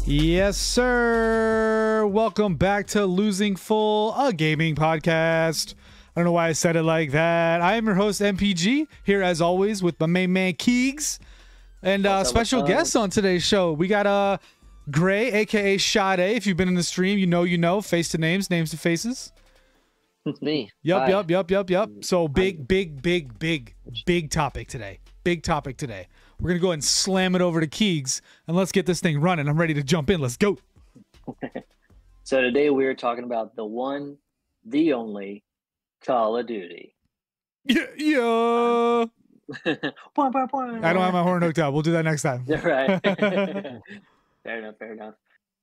Yes, sir. Welcome back to Losing Full, a gaming podcast. I don't know why I said it like that. I am your host, MPG, here as always with my main man, Keegs. And special guests on today's show. We got Gray, a.k.a. Sade. If you've been in the stream, you know. Face to names, names to faces. It's me. Yup. So big topic today. Big topic today. We're going to go ahead and slam it over to Keegs, and let's get this thing running. I'm ready to jump in. Let's go. So today we're talking about the one, the only Call of Duty. Yeah. I don't have my horn hooked up. We'll do that next time. Right. Fair enough.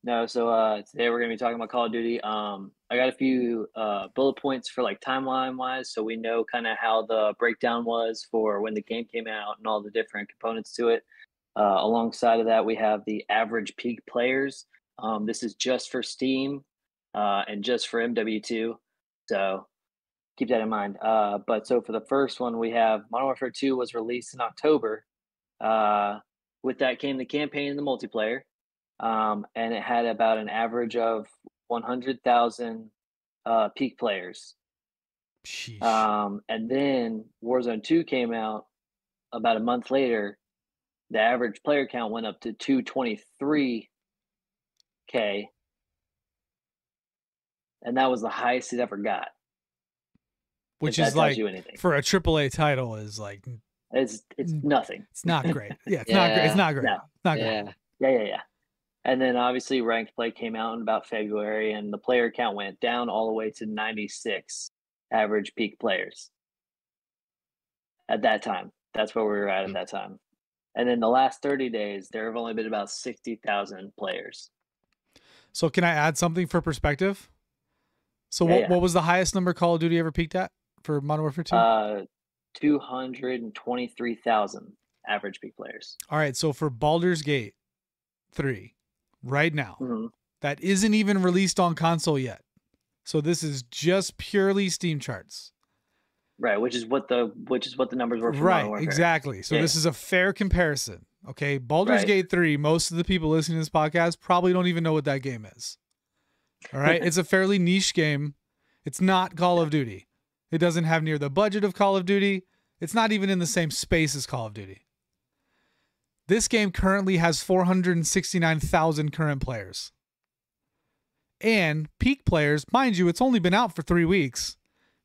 No, so today we're going to be talking about Call of Duty. I got a few bullet points for like timeline-wise, so we know kind of how the breakdown was for when the game came out and all the different components to it. Alongside of that, we have the average peak players. This is just for Steam and just for MW2, so keep that in mind. But so for the first one, we have Modern Warfare 2 was released in October. With that came the campaign and the multiplayer. And it had about an average of 100,000 peak players. And then Warzone 2 came out about a month later. The average player count went up to 223K. And that was the highest it ever got. Which is like, for a AAA title, is like... It's nothing. It's not great. Yeah, it's not great. It's not great. No. It's not great. Yeah. And then obviously ranked play came out in about February, and the player count went down all the way to 96 average peak players at that time. That's where we were at that time. And then the last 30 days, there have only been about 60,000 players. So can I add something for perspective? So what was the highest number Call of Duty ever peaked at for Modern Warfare 2? 223,000 average peak players. All right, so for Baldur's Gate 3, right now, that isn't even released on console yet. So this is just purely Steam charts. Right, which is what the numbers were for right, Modern Warfare. Exactly. So this is a fair comparison. Okay, Baldur's Gate 3, most of the people listening to this podcast probably don't even know what that game is. All right, it's a fairly niche game. It's not Call of Duty. It doesn't have near the budget of Call of Duty. It's not even in the same space as Call of Duty. This game currently has 469,000 current players. And peak players, mind you, it's only been out for 3 weeks.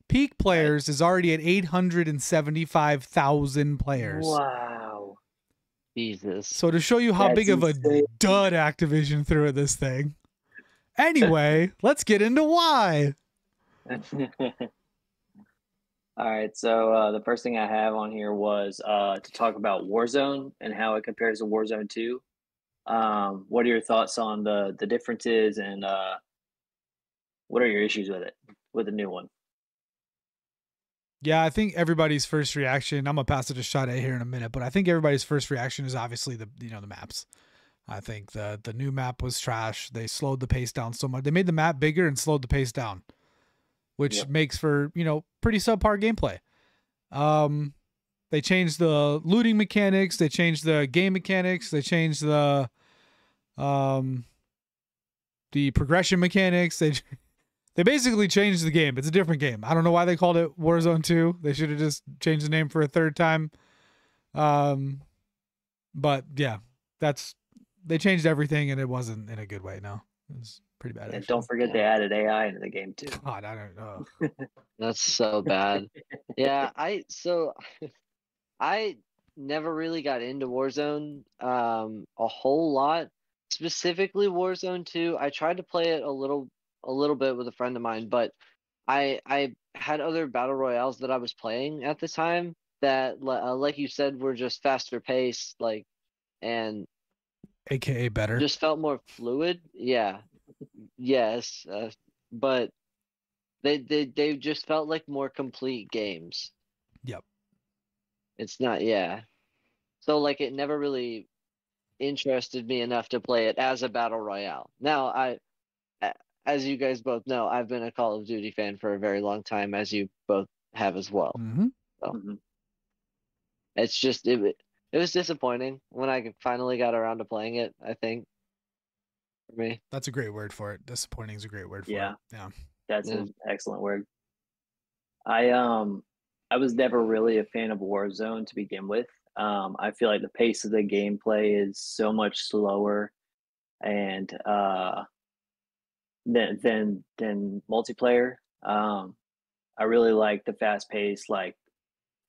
Peak players is already at 875,000 players. Wow. Jesus. So to show you how big of a dud Activision threw at this thing. Anyway, let's get into why. All right, so the first thing I have on here was to talk about Warzone and how it compares to Warzone 2. What are your thoughts on the differences, and what are your issues with it, with the new one? Yeah, I think everybody's first reaction, I'm going to pass it to Sade here in a minute, but I think everybody's first reaction is obviously the maps. I think the new map was trash. They slowed the pace down so much. They made the map bigger and slowed the pace down, which makes for, pretty subpar gameplay. They changed the looting mechanics. They changed the game mechanics. They changed the progression mechanics. They basically changed the game. It's a different game. I don't know why they called it Warzone 2. They should have just changed the name for a third time. But yeah, they changed everything, and it wasn't in a good way. No, it was pretty bad. And don't forget they added AI into the game too. God, I don't know. That's so bad. Yeah, I never really got into Warzone a whole lot. Specifically Warzone 2. I tried to play it a little bit with a friend of mine, but I had other battle royales that I was playing at the time that like you said were just faster paced, and AKA better. Just felt more fluid. Yeah. Yes. But they just felt like more complete games. Yep. It's not, yeah. So it never really interested me enough to play it as a battle royale. Now, as you guys both know, I've been a Call of Duty fan for a very long time, as you both have as well. So it's just it was disappointing when I finally got around to playing it, I think. for me. That's a great word for it. Disappointing is a great word for Yeah. it. Yeah. That's Yeah. an excellent word. I was never really a fan of Warzone to begin with. I feel like the pace of the gameplay is so much slower and than multiplayer. I really like the fast pace, like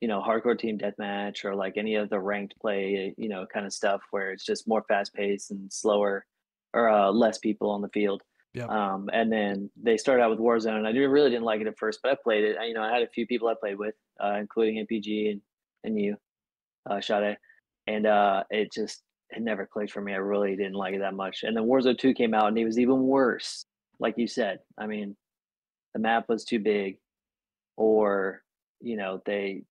hardcore team deathmatch or like any of the ranked play, kind of stuff where it's just more fast paced and slower or less people on the field. Yep. And then they started out with Warzone, and really didn't like it at first, but I played it. I had a few people I played with, including MPG and you, Sade, and it never clicked for me. I really didn't like it that much. And then Warzone 2 came out, and it was even worse. Like you said, I mean, the map was too big, or they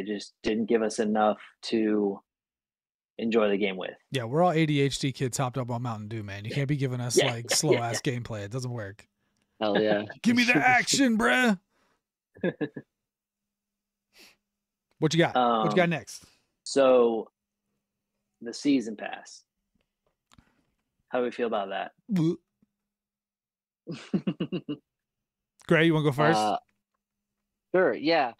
just didn't give us enough to enjoy the game with. Yeah, we're all ADHD kids hopped up on Mountain Dew, man. You can't be giving us like slow ass gameplay. It doesn't work. Hell yeah. Give me the action, bruh. What you got? What you got next? So the season pass. How do we feel about that? Gray, you want to go first? Sure, yeah.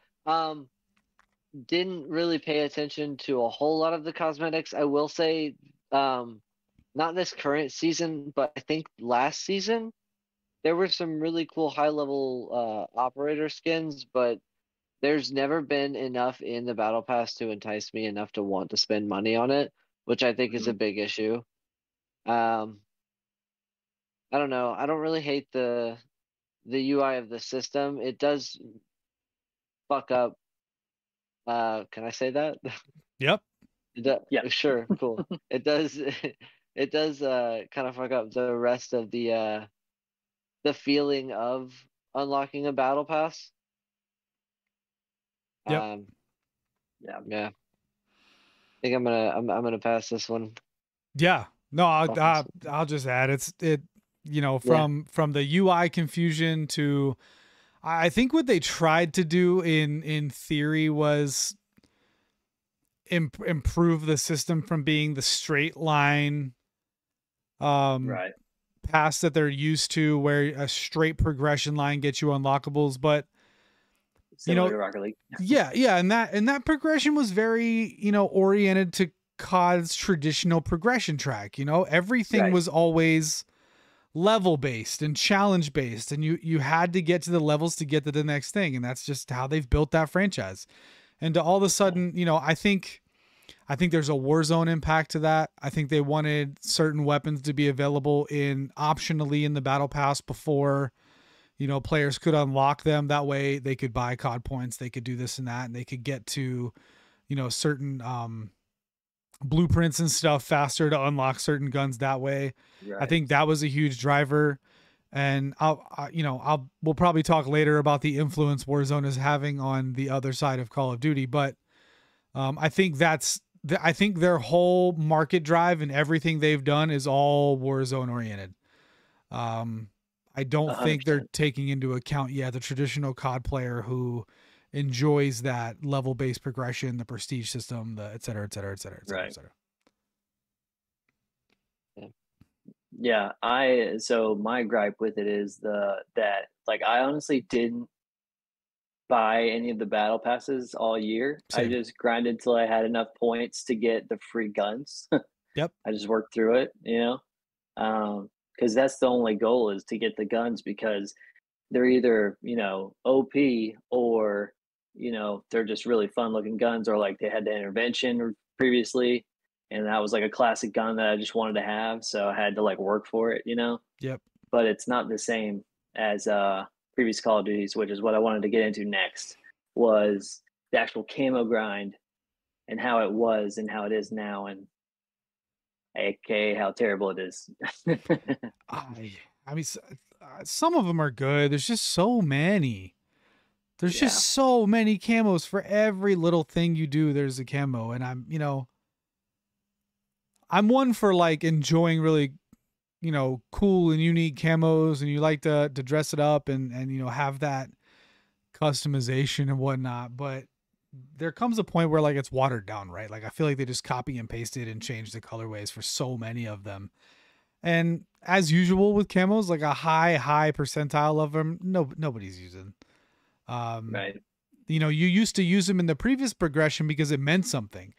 Didn't really pay attention to a whole lot of the cosmetics. I will say, not this current season, but I think last season there were some really cool high level operator skins, but there's never been enough in the battle pass to entice me enough to want to spend money on it, which I think is a big issue. I don't know. I don't really hate the UI of the system. It does fuck up. Can I say that? Yep. Yeah. Sure, cool. It does it does kind of fuck up the rest of the feeling of unlocking a battle pass. Yep. Yeah. I think I'm gonna pass this one. Yeah. No, I'll just add from the UI confusion to I think what they tried to do in theory was improve the system from being the straight line Right. pass that they're used to, where a straight progression line gets you unlockables, but Similar to Rocket League. yeah, and that progression was very, oriented to COD's traditional progression track. Everything Right. was always level based and challenge based, and you had to get to the levels to get to the next thing, and that's just how they've built that franchise. And to all of a sudden, I think there's a Warzone impact to that. I think they wanted certain weapons to be available optionally in the battle pass before players could unlock them. That way they could buy COD points, they could do this and that, and they could get to certain blueprints and stuff faster to unlock certain guns that way. Right. I think that was a huge driver. And we'll probably talk later about the influence Warzone is having on the other side of Call of Duty, but I think I think their whole market drive and everything they've done is all Warzone oriented. I don't 100%. think they're taking into account the traditional COD player who enjoys that level based progression, the prestige system, the et cetera, et cetera, et cetera, et cetera, et cetera. Yeah, so my gripe with it is that I honestly didn't buy any of the battle passes all year. Same. I just grinded till I had enough points to get the free guns. Yep. I just worked through it, because that's the only goal, is to get the guns, because they're either OP, or they're just really fun looking guns, or like they had the intervention previously, and that was like a classic gun that I just wanted to have, so I had to work for it. Yep. But it's not the same as previous Call of Duties, which is what I wanted to get into next, was the actual camo grind and how it was and how it is now, and aka how terrible it is. I mean, some of them are good. There's just so many. There's just so many camos. For every little thing you do, there's a camo. And I'm one for enjoying really, cool and unique camos, and you like to dress it up and have that customization and whatnot. But there comes a point where it's watered down, right? I feel like they just copy and pasted and changed the colorways for so many of them. And as usual with camos, like a high percentile of them, nobody's using. Right. You know, you used to use them in the previous progression because it meant something.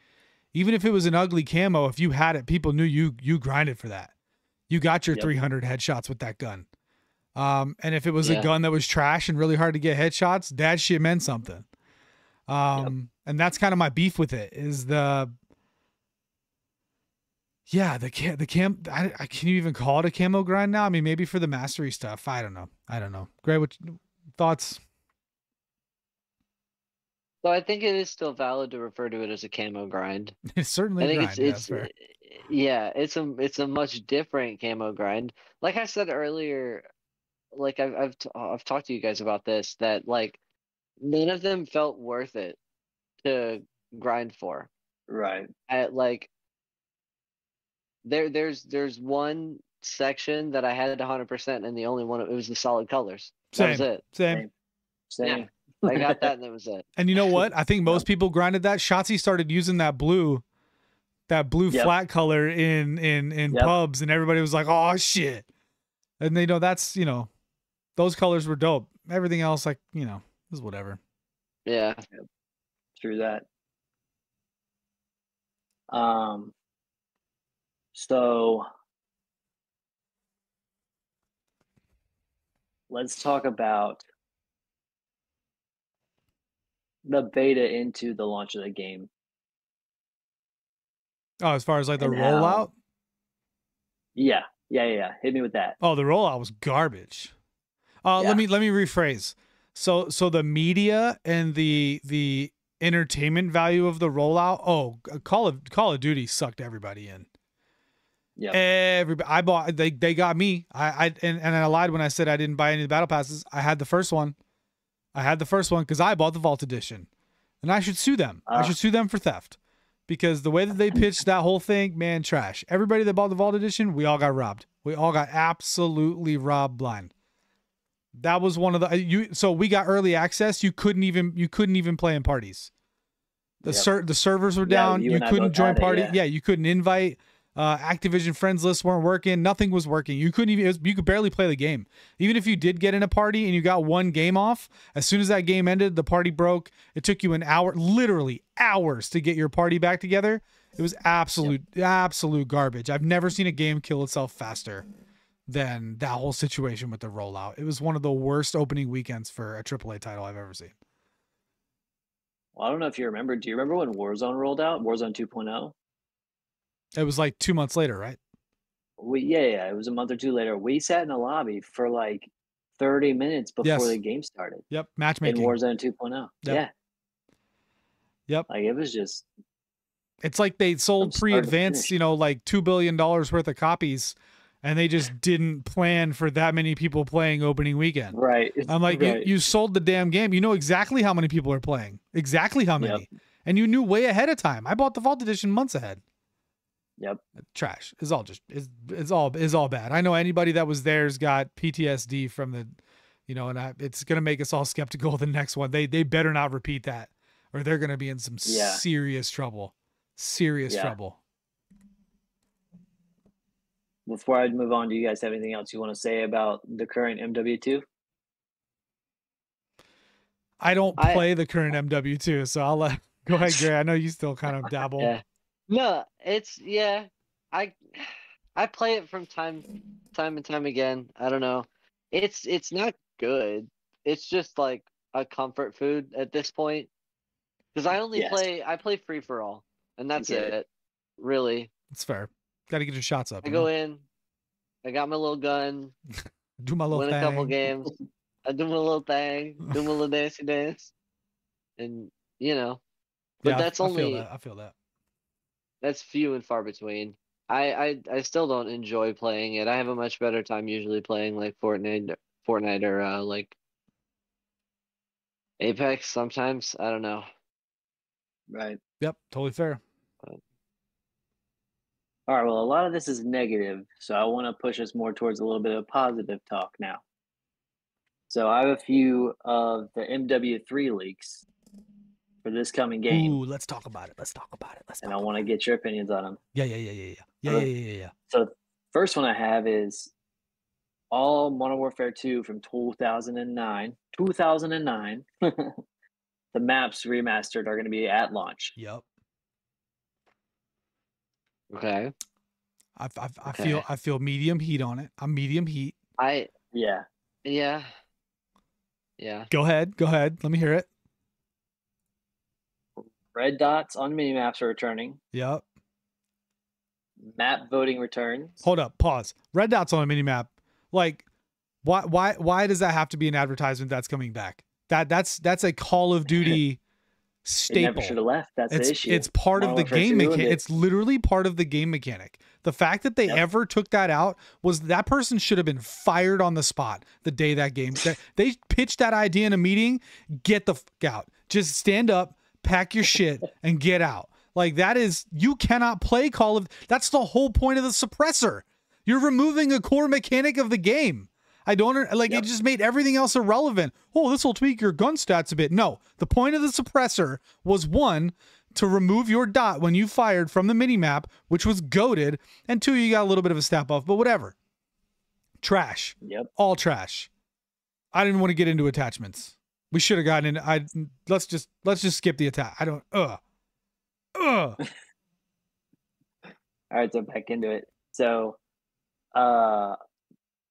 Even if it was an ugly camo, if you had it, people knew you grinded for that. You got your 300 headshots with that gun. And if it was a gun that was trash and really hard to get headshots, that shit meant something. And that's kind of my beef with it is the cam. Can you even call it a camo grind now? I mean, maybe for the mastery stuff. I don't know. Gray, what thoughts? So I think it is still valid to refer to it as a camo grind. It's certainly a grind. It's a much different camo grind. Like I said earlier, like I've talked to you guys about this, that like none of them felt worth it to grind for. Right. Like there's one section that I had 100%, and the only one, it was the solid colors. That was it. Same. Yeah, I got that, and that was it. And you know what? I think most people grinded that. Shotzi started using that blue flat color in pubs, and everybody was like, "Oh shit!" And they know that's, you know, those colors were dope. Everything else, like, you know, is whatever. Yeah. Through that. So let's talk about the beta into the launch of the game. Oh, as far as like the rollout? Yeah. Hit me with that. Oh, the rollout was garbage. Let me rephrase. So the media and the entertainment value of the rollout. Oh, Call of Duty sucked everybody in. Yeah. Everybody, I bought. They got me. I lied when I said I didn't buy any of the battle passes. I had the first one. Because I bought the Vault Edition, and I should sue them. I should sue them for theft, because the way that they pitched that whole thing, man, trash. Everybody that bought the Vault Edition, we all got robbed. We all got absolutely robbed blind. That was one of the so we got early access. You couldn't even play in parties. The servers were down. You couldn't join party. Yeah, you couldn't invite. Activision friends lists weren't working. Nothing was working. You couldn't even. You could barely play the game. Even if you did get in a party and you got one game off, as soon as that game ended, the party broke. It took you an hour, literally hours, to get your party back together. It was absolute garbage. I've never seen a game kill itself faster than that whole situation with the rollout. It was one of the worst opening weekends for a AAA title I've ever seen. Well, I don't know if you remember. Do you remember when Warzone rolled out? Warzone 2.0? It was like 2 months later, right? It was a month or two later. We sat in the lobby for like 30 minutes before the game started. Yep, matchmaking. In Warzone 2.0. Yep. Yeah. Yep. Like, it was just... It's like they sold pre-advance, you know, like $2 billion worth of copies, and they just didn't plan for that many people playing opening weekend. Right. I'm like, you sold the damn game. You know exactly how many people are playing. Exactly how many. Yep. And you knew way ahead of time. I bought the Vault Edition months ahead. Yep. Trash. It's all bad. I know anybody that was there's got PTSD from the, you know, and it's gonna make us all skeptical of the next one. They better not repeat that, or they're gonna be in some serious trouble. Serious trouble. Before I move on, do you guys have anything else you want to say about the current MW2? I don't play the current MW2, so I'll let go ahead, Gray. I know you still kind of dabble. Yeah. No, it's I play it from time and time again. I don't know. It's not good. It's just like a comfort food at this point. Because I play free for all, and that's it. Really. It's fair. Got to get your shots up. I go in. I got my little gun. Do my little win thing. A couple games. I do my little thing. Do my little dancey dance. And you know. But that's only. I feel that. That's few and far between. I still don't enjoy playing it. I have a much better time usually playing like Fortnite or like Apex sometimes. I don't know. Right. Yep, totally fair. All right, well, a lot of this is negative, so I want to push us more towards a little bit of positive talk now. So I have a few of the MW3 leaks for this coming game. Ooh, let's talk about it. And I want to get your opinions on them. Yeah. So First one I have is all Modern Warfare 2 from 2009. 2009. The maps remastered are going to be at launch. Yep. Okay. I feel medium heat on it. I'm medium heat. Yeah. Go ahead. Let me hear it. Red dots on minimaps are returning. Yep. Map voting returns. Hold up. Pause. Red dots on a minimap. Like, why does that have to be an advertisement that's coming back? That's a Call of Duty staple. It never should have left. That's the issue. It's part of the game mechanic. It's literally part of the game mechanic. The fact that they ever took that out was that person should have been fired on the spot the day that game. They pitched that idea in a meeting. Get the fuck out. Just stand up, pack your shit, and get out. Like, that is, you cannot play Call of. That's the whole point of the suppressor. You're removing a core mechanic of the game. I don't like it. Just made everything else irrelevant. Oh, this will tweak your gun stats a bit. No, the point of the suppressor was, one, to remove your dot when you fired from the minimap, which was goated, and two, you got a little bit of a stat buff, but whatever. Trash. Yep. All trash. I didn't want to get into attachments. We should have gotten in. Let's just skip the attack. I don't. All right, so back into it. So,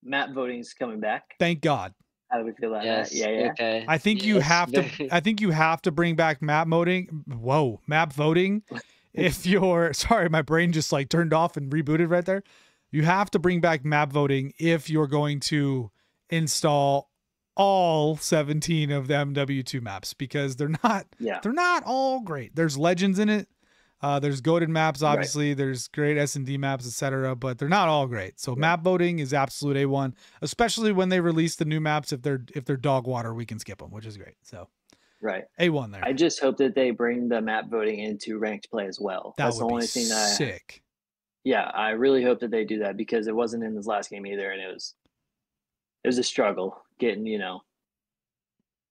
map voting is coming back. Thank God. How do we feel about that? Yeah. Okay. I think you have to. I think you have to bring back map voting. Whoa, map voting. If you're sorry, my brain just like turned off and rebooted right there. You have to bring back map voting if you're going to install all 17 of the MW2 maps, because they're not all great. There's legends in it. There's goated maps, obviously. Right. There's great S&D maps, etc., but they're not all great. So map voting is absolute A1, especially when they release the new maps. If they're dog water, we can skip them, which is great. So A1 there. I just hope that they bring the map voting into ranked play as well. That's the only thing that sick. Yeah, I really hope that they do that, because it wasn't in this last game either, and it was a struggle getting,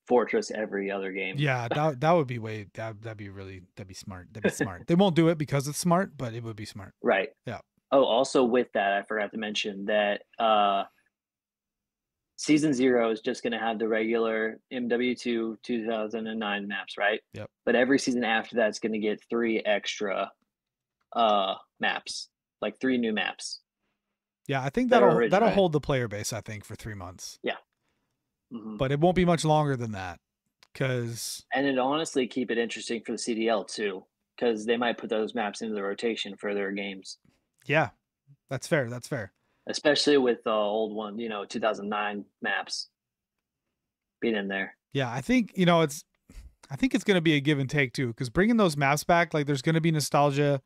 Fortress every other game. Yeah, that would be that'd be smart. That'd be smart. They won't do it because it's smart, but it would be smart. Right. Yeah. Oh, also with that, I forgot to mention that Season 0 is just going to have the regular MW2 2009 maps, right? Yep. But every season after that is going to get 3 extra maps, like 3 new maps. Yeah, I think that'll hold the player base, I think, for 3 months. Yeah. Mm-hmm. But it won't be much longer than that, and it honestly keep it interesting for the CDL too, because they might put those maps into the rotation for their games. Yeah, that's fair. Especially with the old one, 2009 maps being in there. Yeah, I think it's going to be a give and take too, because bringing those maps back, like, there's going to be nostalgia.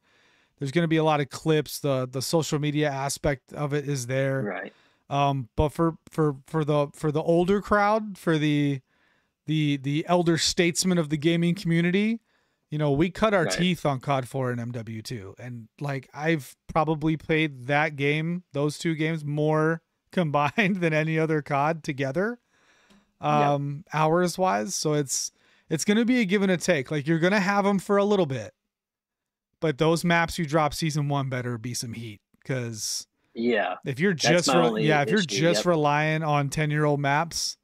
There's going to be a lot of clips. The social media aspect of it is there. Right. But for the older crowd, for the elder statesmen of the gaming community, we cut our teeth on COD 4 and MW2, and like, I've probably played those 2 games more combined than any other COD together, hours wise. So it's going to be a give and a take. Like, you're going to have them for a little bit, but those maps you drop Season 1 better be some heat, because if you're just relying on 10-year-old maps,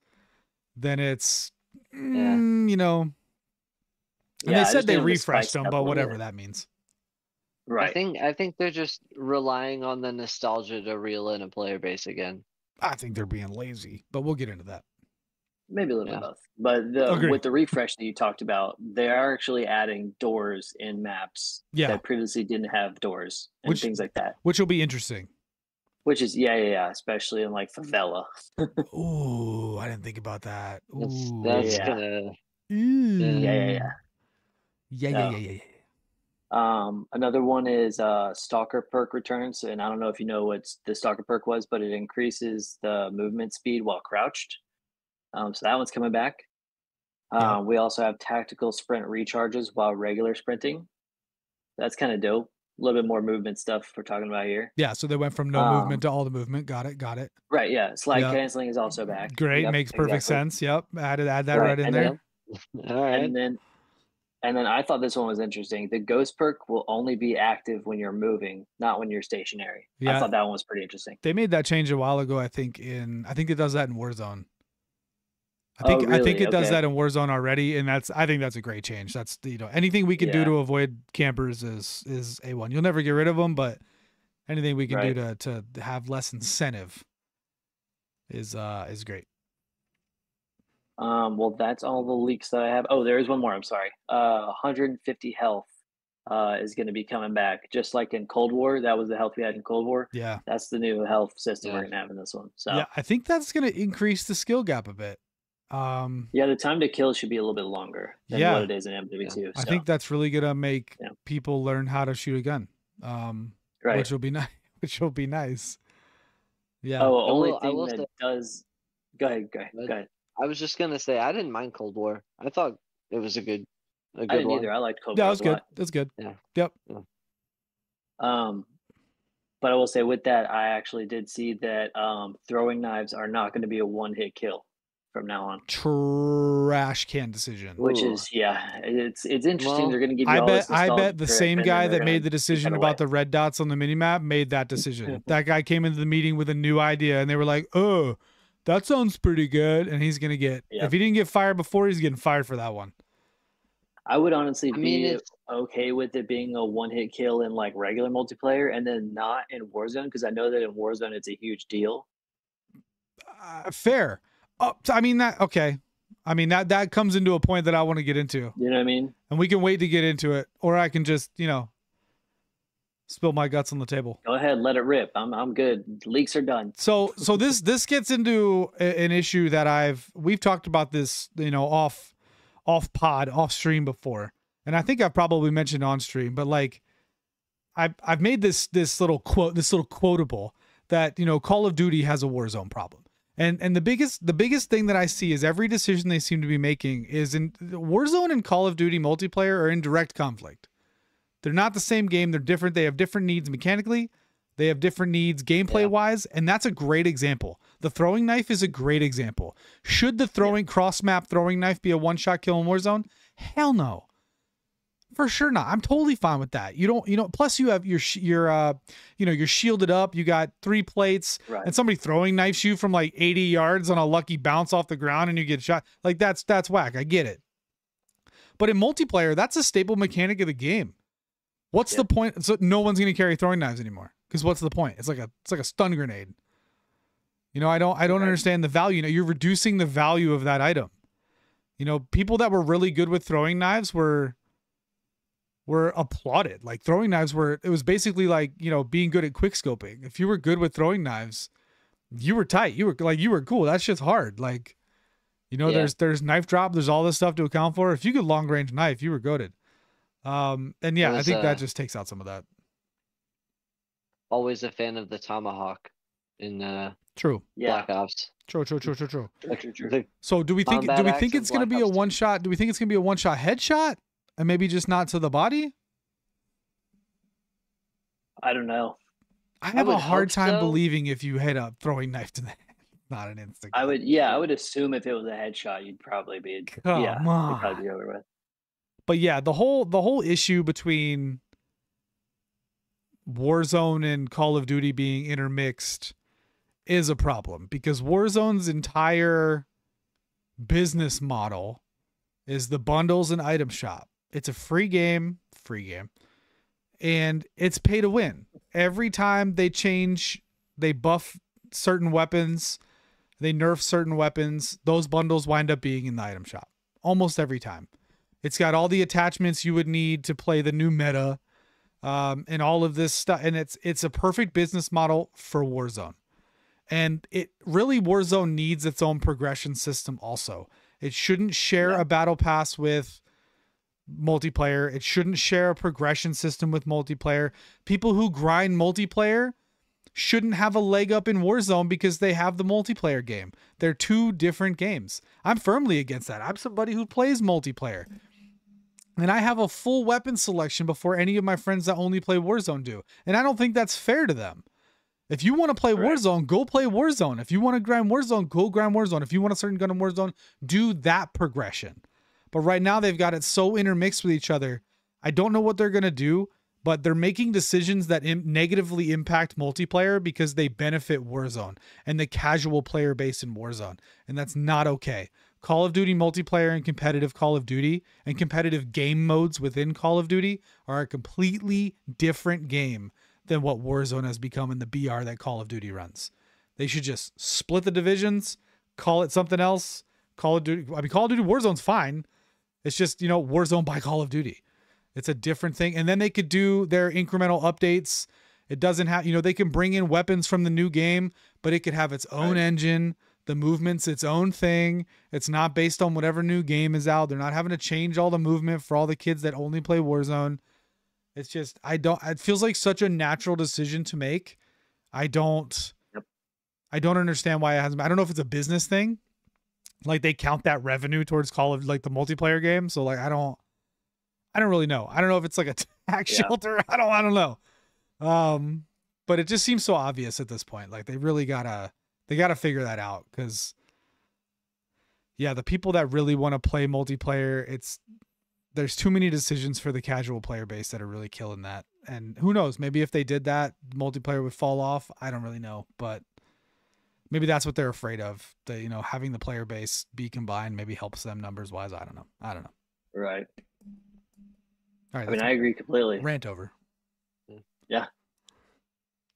then it's And they said they refreshed them, but whatever that means. Right. I think they're just relying on the nostalgia to reel in a player base again. I think they're being lazy, but we'll get into that. Maybe a little bit of both. But with the refresh that you talked about, they are actually adding doors in maps that previously didn't have doors and things like that. Which will be interesting. Which is, especially in like favela. Ooh, I didn't think about that. Ooh. That's gonna... Yeah. Another one is Stalker perk returns, and I don't know if you know what the Stalker perk was, but it increases the movement speed while crouched. So that one's coming back. We also have tactical sprint recharges while regular sprinting. That's kind of dope. A little bit more movement stuff we're talking about here. Yeah, so they went from no movement to all the movement. Got it. Right, yeah. Slide canceling is also back. Great, makes perfect sense. Yep, add that right in there. All right. And then And then I thought this one was interesting. The ghost perk will only be active when you're moving, not when you're stationary. I Yeah, thought that one was pretty interesting. they made that change a while ago. I think it does that in Warzone. I Oh, think really? it does Okay. that in Warzone already, and I think that's a great change. That's anything we can do Yeah. to avoid campers is A1. You'll never get rid of them, but anything we can Right. do to have less incentive is great. Well, that's all the leaks that I have. Oh, there is one more. I'm sorry. 150 health is going to be coming back, just like in Cold War. That was the health we had in Cold War. Yeah. That's the new health system we're Yeah. going to have in this one. So Yeah, I think that's going to increase the skill gap a bit. yeah, the time to kill should be a little bit longer than Yeah. what it is in MW2. I So think that's really going to make Yeah. people learn how to shoot a gun. right. Which will be nice. Which will be nice. Yeah. Oh, I only will- I thing will that say- does. Go ahead. Go But- ahead. I was just gonna say I didn't mind Cold War. I thought it was a good I didn't one. either. I liked Cold Yeah, War that's a good. lot. That's good. Yeah. Yep. But I will say with that, I actually did see that throwing knives are not going to be a one-hit kill from now on. Trash can decision. Which Ooh. is it's interesting. Well, They're going to give you I all bet this nostalgia the trip, same and guy then they're that gonna made the take that decision away. about the red dots on the minimap made that decision. That guy came into the meeting with a new idea and they were like, "Oh, that sounds pretty good." And he's going to get Yep. if he didn't get fired before, he's getting fired for that one. I would honestly I mean, be it's okay with it being a one-hit kill in like regular multiplayer, and then not in Warzone, because I know that in Warzone it's a huge deal. Fair. I mean that okay. I mean that comes into a point that I want to get into. You know what I mean? And we can wait to get into it, or I can just, spill my guts on the table. Go ahead, let it rip. I'm good. Leaks are done. So this gets into an issue that we've talked about this, off stream before. And I think I've probably mentioned on stream, but like I've made this little quotable that, Call of Duty has a Warzone problem. And the biggest thing that I see is every decision they seem to be making is in Warzone and Call of Duty multiplayer are in direct conflict. They're not the same game. They're different. They have different needs mechanically. They have different needs gameplay wise. And that's a great example. The throwing knife is a great example. Should the cross map throwing knife be a one-shot kill in Warzone? Hell no. For sure not. I'm totally fine with that. You don't, plus you have you're shielded up. You got 3 plates Right. and somebody throwing knifes you from like 80 yards on a lucky bounce off the ground and you get shot. Like that's whack. I get it. But in multiplayer, that's a staple mechanic of the game. What's the point? So no one's going to carry throwing knives anymore. Because what's the point? It's like a stun grenade. I don't understand the value. You're reducing the value of that item. People that were really good with throwing knives were applauded. Like throwing knives it was basically like, being good at quick scoping. If you were good with throwing knives, you were tight. You were cool. That shit's hard. Like, there's knife drop. There's all this stuff to account for. If you could long range knife, you were goated. And yeah, I think that just takes out some of that. always a fan of the tomahawk in True. Yeah. Black Ops. True. True. The- So do we think Combat axe it's in going to Black be a Ops 2. one shot? Do we think it's going to be a one shot headshot and maybe just not to the body? I don't know. I have a would hard hope time so. believing if you hit a throwing knife to the head, not an instant. I would assume if it was a headshot, you'd probably be Come it'd on. probably be over with. But yeah, the whole issue between Warzone and Call of Duty being intermixed is a problem because Warzone's entire business model is the bundles and item shop. It's a free game, and it's pay to win. Every time they buff certain weapons, they nerf certain weapons, those bundles wind up being in the item shop almost every time. It's got all the attachments you would need to play the new meta, and all of this stuff. And it's a perfect business model for Warzone. And Warzone needs its own progression system also. It shouldn't share a battle pass with multiplayer. It shouldn't share a progression system with multiplayer. People who grind multiplayer shouldn't have a leg up in Warzone because they have the multiplayer game. They're two different games. I'm firmly against that. I'm somebody who plays multiplayer. And I have a full weapon selection before any of my friends that only play Warzone do. And I don't think that's fair to them. If you want to play Warzone, go play Warzone. If you want to grind Warzone, go grind Warzone. If you want a certain gun in Warzone, do that progression. But right now they've got it so intermixed with each other. I don't know what they're going to do, but they're making decisions that negatively impact multiplayer because they benefit Warzone and the casual player base in Warzone. And that's not okay. Call of Duty multiplayer and competitive Call of Duty and competitive game modes within Call of Duty are a completely different game than what Warzone has become in the BR that Call of Duty runs. They should just split the divisions, call it something else. Call of Duty Warzone's fine. It's just, Warzone by Call of Duty. It's a different thing. And then they could do their incremental updates. It doesn't have, they can bring in weapons from the new game, but it could have its own engine. The movement's its own thing. It's not based on whatever new game is out. They're not having to change all the movement for all the kids that only play Warzone. It's just, it feels like such a natural decision to make. I don't understand why it hasn't. I don't know if it's a business thing. Like they count that revenue towards Call of like the multiplayer game. So like, I don't really know. I don't know if it's like a tax shelter. I don't know. But it just seems so obvious at this point. Like they really gotta figure that out. Cause the people that really want to play multiplayer, there's too many decisions for the casual player base that are really killing that. And who knows, maybe if they did that, multiplayer would fall off. I don't really know, but maybe that's what they're afraid of. Having the player base be combined maybe helps them numbers wise. I don't know. Right. All right. I mean, I agree completely. Rant over. Yeah.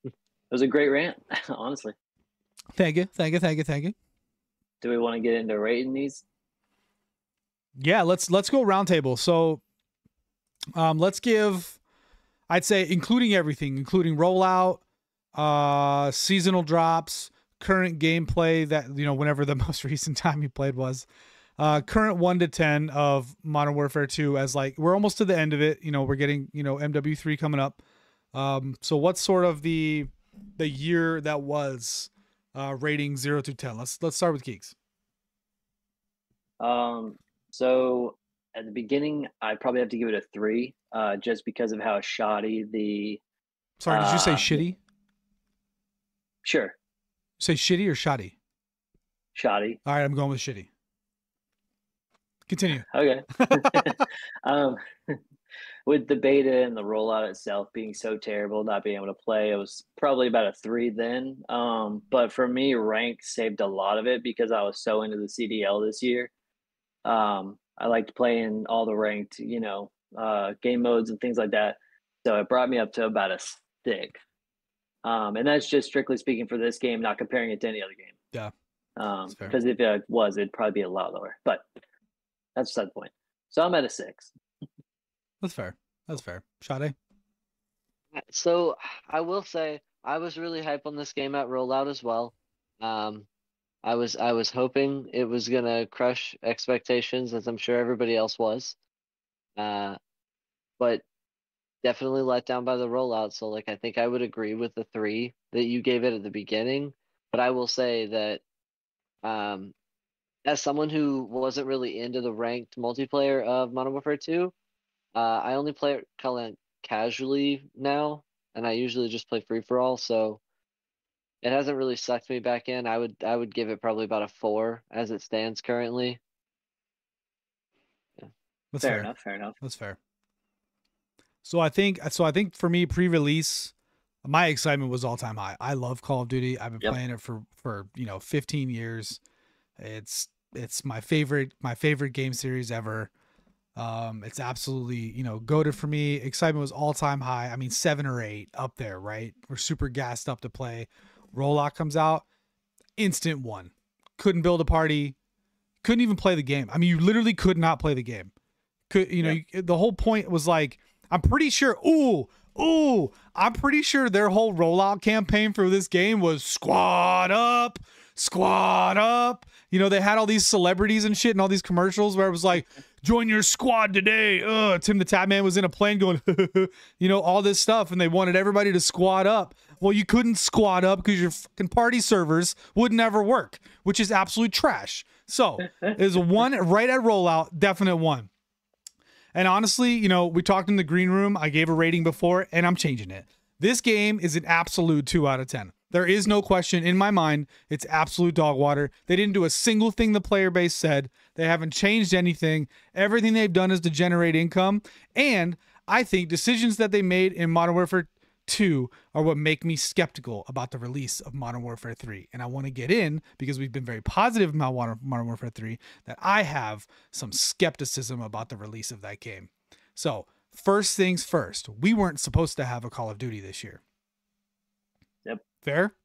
It was a great rant, honestly. Thank you. Do we want to get into rating these? Yeah, let's go roundtable. So let's give, I'd say, including everything, including rollout, seasonal drops, current gameplay that, whenever the most recent time you played was, current 1 to 10 of Modern Warfare 2 as like, we're almost to the end of it. We're getting, MW3 coming up. So what's sort of the year that was, rating 0 to 10? Let's start with Geeks. So at the beginning, I'd probably have to give it a 3, just because of how shoddy the. Sorry, did you say shitty? Sure. Say shitty or shoddy? Shoddy. All right, I'm going with shitty. Continue. Okay. With the beta and the rollout itself being so terrible, not being able to play, it was probably about a 3 then. But for me, ranked saved a lot of it because I was so into the CDL this year. I liked playing all the ranked, game modes and things like that. So it brought me up to about a 6. And that's just strictly speaking for this game, not comparing it to any other game. Yeah. Because if it was, it'd probably be a lot lower. But that's the point. So I'm at a 6. That's fair. Sade? So I will say I was really hyped on this game at rollout as well. I was hoping it was gonna crush expectations, as I'm sure everybody else was. But definitely let down by the rollout. So like I think I would agree with the 3 that you gave it at the beginning. But I will say that as someone who wasn't really into the ranked multiplayer of Modern Warfare 2, I only play it kind of casually now, and I usually just play free for all. So it hasn't really sucked me back in. I would give it probably about a 4 as it stands currently. Yeah. That's fair enough. That's fair. So I think for me, pre-release, my excitement was all time high. I love Call of Duty. I've been playing it for 15 years. It's my favorite game series ever. It's absolutely, goated for me. Excitement was all time high. I mean, 7 or 8 up there, right? We're super gassed up to play. Rollout comes out, instant 1. Couldn't build a party. Couldn't even play the game. I mean, you literally could not play the game. The whole point was like, I'm pretty sure. I'm pretty sure their whole rollout campaign for this game was squad up. They had all these celebrities and shit and all these commercials where it was like, join your squad today. Tim the Tap Man was in a plane going, all this stuff. And they wanted everybody to squad up. Well, you couldn't squad up because your fucking party servers would never work, which is absolute trash. So there's a 1 right at rollout, definite 1. And honestly, we talked in the green room. I gave a rating before and I'm changing it. This game is an absolute 2 out of 10. There is no question in my mind. It's absolute dog water. They didn't do a single thing the player base said. They haven't changed anything. Everything they've done is to generate income. And I think decisions that they made in Modern Warfare 2 are what make me skeptical about the release of Modern Warfare 3. And I want to get in, because we've been very positive about Modern Warfare 3, that I have some skepticism about the release of that game. So first things first, we weren't supposed to have a Call of Duty this year. Yep. Fair?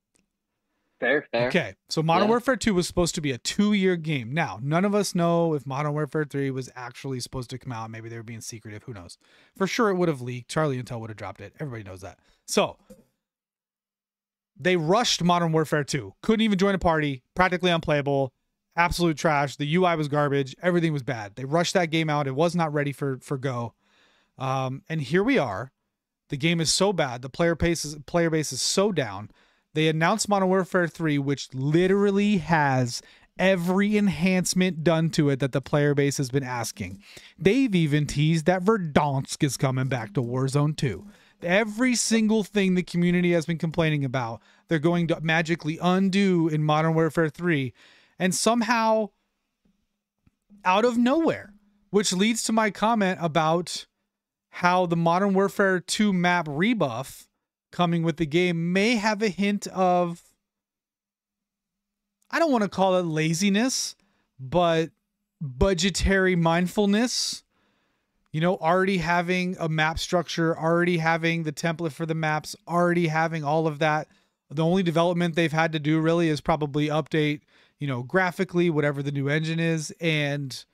Fair. Okay, so Modern Warfare 2 was supposed to be a 2-year game. Now, none of us know if Modern Warfare 3 was actually supposed to come out. Maybe they were being secretive. Who knows? For sure, it would have leaked. Charlie Intel would have dropped it. Everybody knows that. So, they rushed Modern Warfare 2. Couldn't even join a party. Practically unplayable. Absolute trash. The UI was garbage. Everything was bad. They rushed that game out. It was not ready for go. And here we are. The game is so bad. The player base is so down. They announced Modern Warfare 3, which literally has every enhancement done to it that the player base has been asking. They've even teased that Verdansk is coming back to Warzone 2. Every single thing the community has been complaining about, they're going to magically undo in Modern Warfare 3. And somehow, out of nowhere, which leads to my comment about how the Modern Warfare 2 map rebuff coming with the game may have a hint of, I don't want to call it laziness, but budgetary mindfulness. You know, already having a map structure, already having the template for the maps, already having all of that. The only development they've had to do really is probably update, you know, graphically, whatever the new engine is, and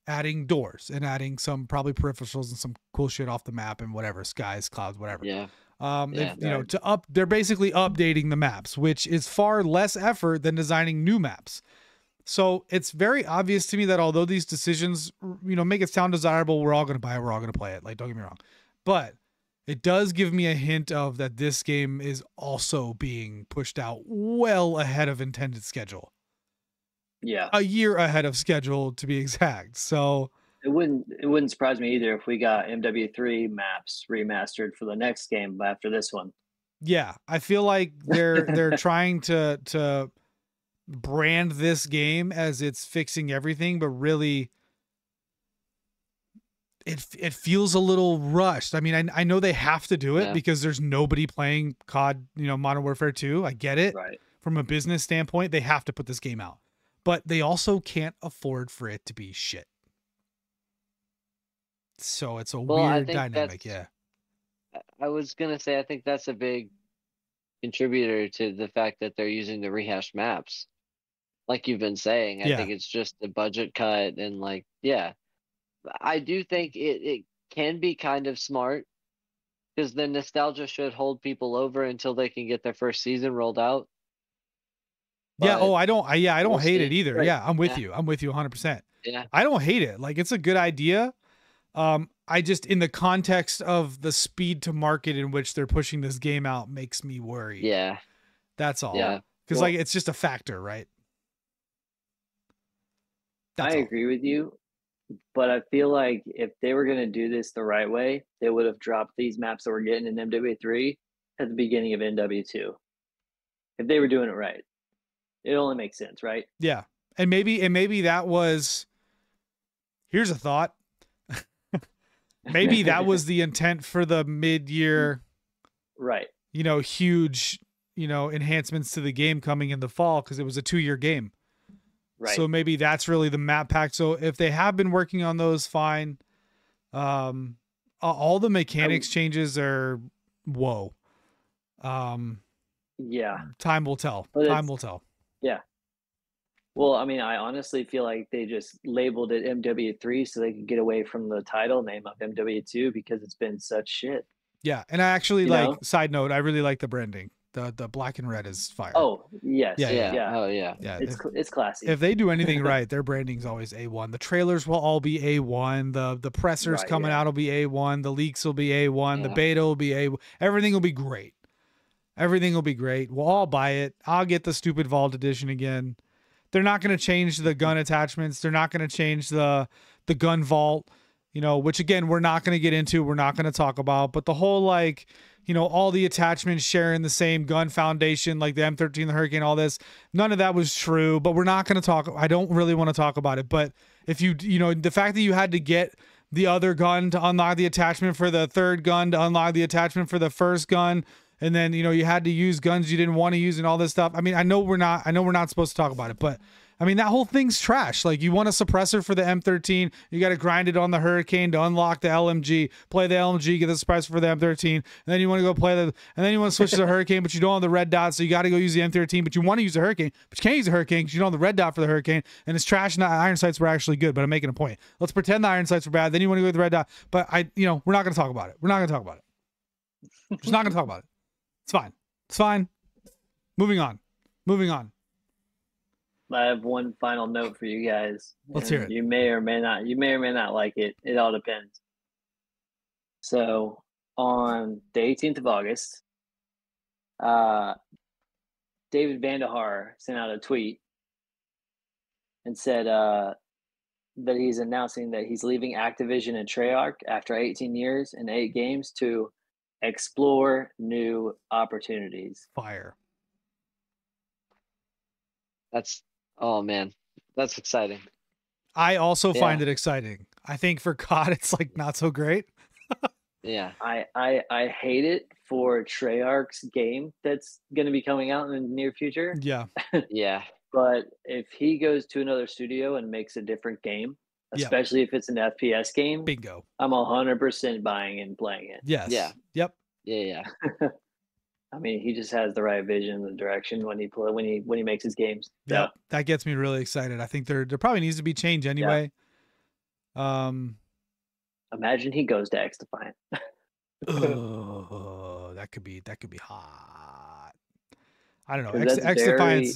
adding doors and adding some probably peripherals and some cool shit off the map and whatever, skies, clouds, whatever. Yeah. They're basically updating the maps, which is far less effort than designing new maps. So it's very obvious to me that although these decisions, you know, make it sound desirable, we're all going to buy it, we're all going to play it. Like, don't get me wrong, but it does give me a hint of that this game is also being pushed out well ahead of intended schedule. Yeah. A year ahead of schedule, to be exact. So it wouldn't surprise me either if we got MW3 maps remastered for the next game after this one. Yeah, I feel like they're trying to brand this game as it's fixing everything, but really it feels a little rushed. I mean, I know they have to do it because there's nobody playing COD, you know, Modern Warfare 2. I get it. Right. From a business standpoint, they have to put this game out. But they also can't afford for it to be shit. So it's a weird dynamic, yeah. I was gonna say I think that's a big contributor to the fact that they're using the rehashed maps. Like you've been saying, I think it's just a budget cut and like, yeah. I do think it can be kind of smart because the nostalgia should hold people over until they can get their first season rolled out. Yeah. Oh, I don't hate it either. Right. Yeah. I'm with you. I'm with you 100%. Yeah. I don't hate it. Like, it's a good idea. I just, in the context of the speed to market in which they're pushing this game out, makes me worried. Yeah. That's all. Yeah. Because like, it's just a factor, right? I agree with you, but I feel like if they were going to do this the right way, they would have dropped these maps that we're getting in MW3 at the beginning of MW2. If they were doing it right, it only makes sense, right? Yeah. And maybe that was, here's a thought. Maybe that was the intent for the mid-year, right? You know, huge, you know, enhancements to the game coming in the fall because it was a 2-year game. Right. So maybe that's really the map pack. So if they have been working on those, fine. All the mechanics changes are whoa. Yeah. Time will tell. Time will tell. Yeah. Well, I mean, I honestly feel like they just labeled it MW3 so they could get away from the title name of MW2 because it's been such shit. Yeah, and I actually side note, I really like the branding. The black and red is fire. Oh, yes. Yeah. Oh, yeah. Yeah. It's classy. If they do anything right, their branding's always A1. The trailers will all be A1. The pressers coming out will be A1. The leaks will be A1. The beta will be A1. Everything will be great. Everything will be great. We'll all buy it. I'll get the stupid Vault Edition again. They're not going to change the gun attachments. They're not going to change the gun vault, you know, which again, we're not going to get into. We're not going to talk about. But the whole like all the attachments sharing the same gun foundation, like the M13, the Hurricane, all this. None of that was true, but we're not going to talk. I don't really want to talk about it, but if the fact that you had to get the other gun to unlock the attachment for the third gun to unlock the attachment for the first gun, and then you had to use guns you didn't want to use and all this stuff. I mean, I know we're not supposed to talk about it, but I mean, that whole thing's trash. Like, you want a suppressor for the M13, you got to grind it on the Hurricane to unlock the LMG, play the LMG, get the suppressor for the M13, and then you want to go play and then you want to switch to the Hurricane, but you don't have the red dot, so you got to go use the M13, but you want to use the Hurricane, but you can't use the Hurricane because you don't have the red dot for the Hurricane, and it's trash, and the iron sights were actually good, but I'm making a point. Let's pretend the iron sights were bad, then you want to go with the red dot, but we're not going to talk about it. We're not going to talk about it. We're just not going to talk about it. It's fine. It's fine. Moving on. I have one final note for you guys. Let's hear it. You may or may not like it. It all depends. So on the 18th of August, David Vandehar sent out a tweet and said that he's announcing that he's leaving Activision and Treyarch after 18 years and 8 games to explore new opportunities. Fire. Oh man, that's exciting. I also find it exciting. I think for COD, it's like not so great. Yeah. I hate it for Treyarch's game that's going to be coming out in the near future. Yeah. Yeah. But if he goes to another studio and makes a different game, especially if it's an FPS game, bingo, I'm 100% buying and playing it. Yes. Yeah. Yep. Yeah. I mean, he just has the right vision, the direction when he makes his games. Yeah, that gets me really excited. I think there probably needs to be change anyway. Yeah. Imagine he goes to X Defiant. Oh, that could be hot. I don't know. X Defiant.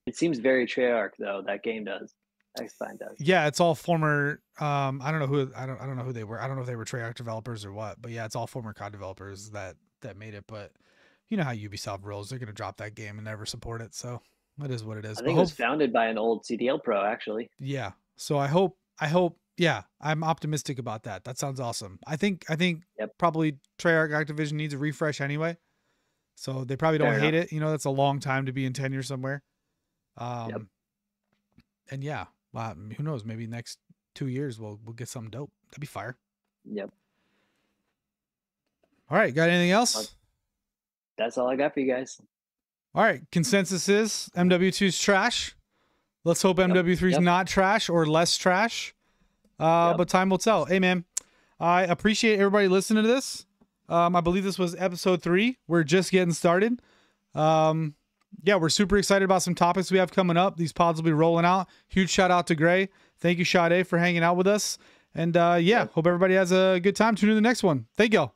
It seems very Treyarch though. That game does. X Defiant does. Yeah, it's all former. I don't know who they were. I don't know if they were Treyarch developers or what. But yeah, it's all former COD developers that made it. But you know how Ubisoft rolls. They're going to drop that game and never support it. So it is what it is. I think it was founded by an old CDL pro, actually. Yeah. So I hope, yeah, I'm optimistic about that. That sounds awesome. I think probably Treyarch Activision needs a refresh anyway. So they probably don't hate it. That's a long time to be in tenure somewhere. And yeah, who knows? Maybe next 2 years we'll get something dope. That'd be fire. Yep. All right. Got anything else? That's all I got for you guys. All right. Consensus is MW2's trash. Let's hope MW3's not trash or less trash. But time will tell. Hey, man, I appreciate everybody listening to this. I believe this was episode 3. We're just getting started. Yeah, we're super excited about some topics we have coming up. These pods will be rolling out. Huge shout out to Gray. Thank you, Sade, for hanging out with us. And hope everybody has a good time. Tune in to the next one. Thank y'all.